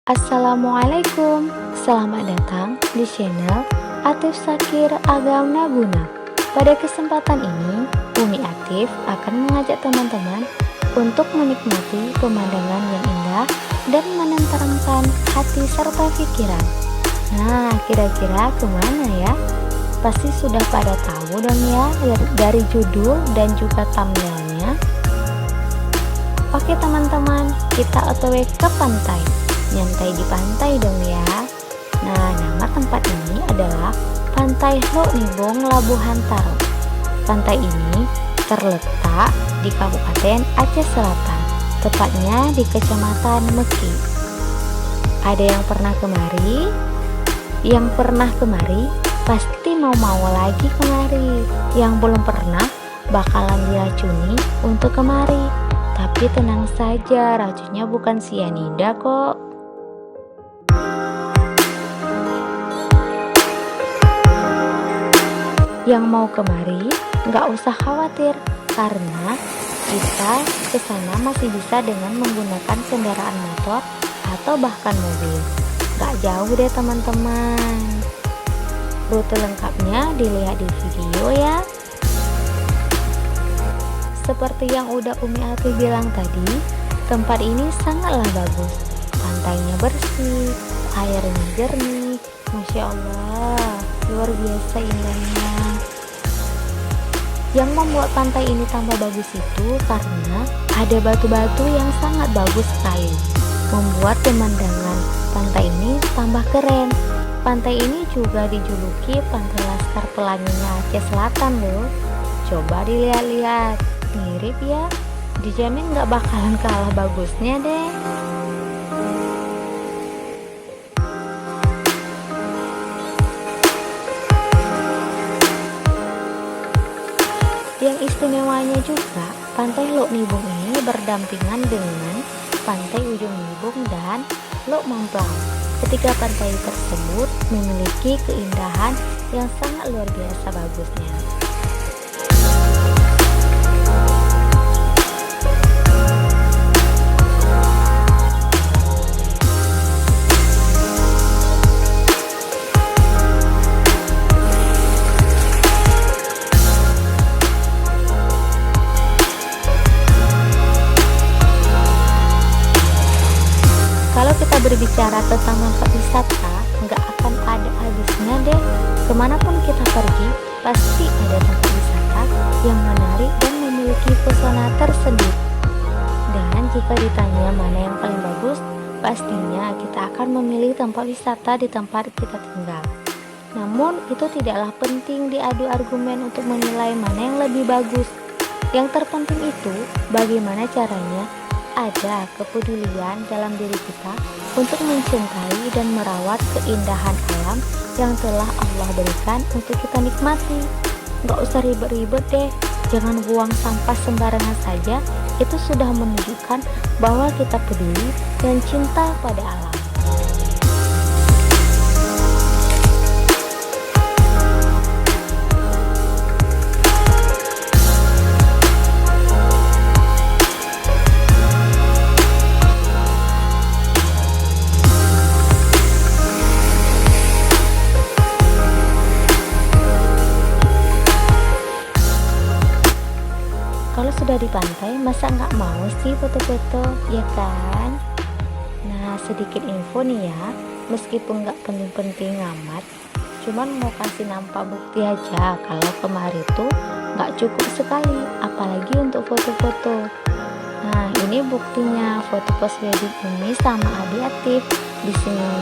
Assalamualaikum, selamat datang di channel Atif Sakir Agam Naguna. Pada kesempatan ini, Umi Atif akan mengajak teman-teman untuk menikmati pemandangan yang indah dan menenteramkan hati serta pikiran. Nah, kira-kira kemana ya? Pasti sudah pada tahu dong ya dari judul dan juga thumbnailnya. Oke teman-teman, kita otw ke pantai. Nyantai di pantai dong ya. Nah, nama tempat ini adalah Pantai Lok Nibong, Labuhan Taro. Pantai ini terletak di Kabupaten Aceh Selatan, tepatnya di Kecamatan Meki. Ada yang pernah kemari? Yang pernah kemari pasti mau lagi kemari. Yang belum pernah bakalan diracuni untuk kemari. Tapi tenang saja, racunnya bukan sianida kok. Yang mau kemari nggak usah khawatir, karena kita ke sana masih bisa dengan menggunakan kendaraan motor atau bahkan mobil. Nggak jauh deh teman-teman. Rute lengkapnya dilihat di video ya. Seperti yang udah Umi Atif bilang tadi, tempat ini sangatlah bagus. Pantainya bersih, airnya jernih, Masya Allah, luar biasa indahnya. Yang membuat pantai ini tambah bagus itu karena ada batu-batu yang sangat bagus sekali, membuat pemandangan pantai ini tambah keren. Pantai ini juga dijuluki Pantai Laskar Pelanginya Aceh Selatan loh. Coba dilihat-lihat, mirip ya, dijamin gak bakalan kalah bagusnya deh. Yang istimewanya juga, Pantai Lok Nibong ini berdampingan dengan Pantai Ujung Nibong dan Lok Mamplao. Ketiga pantai tersebut memiliki keindahan yang sangat luar biasa bagusnya. Kalau kita berbicara tentang tempat wisata, nggak akan ada habisnya deh. Kemanapun kita pergi, pasti ada tempat wisata yang menarik dan memiliki pesona tersendiri. Dan jika ditanya mana yang paling bagus, pastinya kita akan memilih tempat wisata di tempat kita tinggal. Namun itu tidaklah penting diadu argumen untuk menilai mana yang lebih bagus. Yang terpenting itu bagaimana caranya ada kepedulian dalam diri kita untuk mencintai dan merawat keindahan alam yang telah Allah berikan untuk kita nikmati. Gak usah ribet-ribet deh, jangan buang sampah sembarangan saja. Itu sudah menunjukkan bahwa kita peduli dan cinta pada alam. Kalau sudah di pantai, masa nggak mau sih foto-foto, ya kan? Nah, sedikit info nih ya, meskipun nggak penting-penting amat, cuman mau kasih nampak bukti aja kalau kemarin tuh nggak cukup sekali, apalagi untuk foto-foto. Nah, ini buktinya foto pos wedding Umi sama Abi Atif di sini.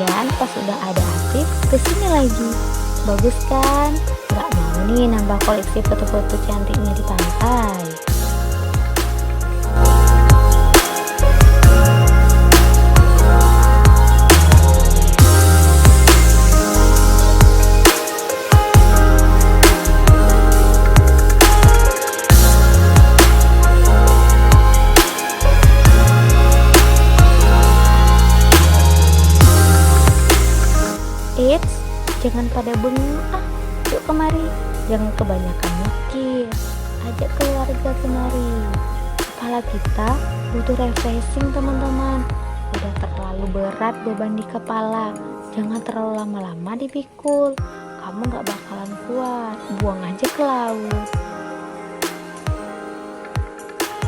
Dan pas udah ada Atif, kesini lagi. Bagus kan? Nggak mau nih nambah koleksi foto-foto cantiknya di pantai. Eits, Jangan pada bengong, yuk kemari. Jangan kebanyakan mikir. Ajak keluarga kemari. Kepala kita butuh refreshing teman-teman. Udah terlalu berat beban di kepala. Jangan terlalu lama-lama dipikul. Kamu gak bakalan kuat. Buang aja ke laut.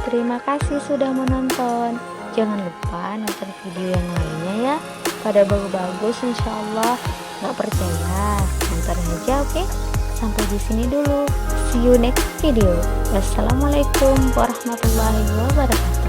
Terima kasih sudah menonton. Jangan lupa nonton video yang lainnya ya. Pada bagus-bagus insya Allah. Gak percaya, nonton aja oke? Sampai di sini dulu. See you next video. Wassalamualaikum warahmatullahi wabarakatuh.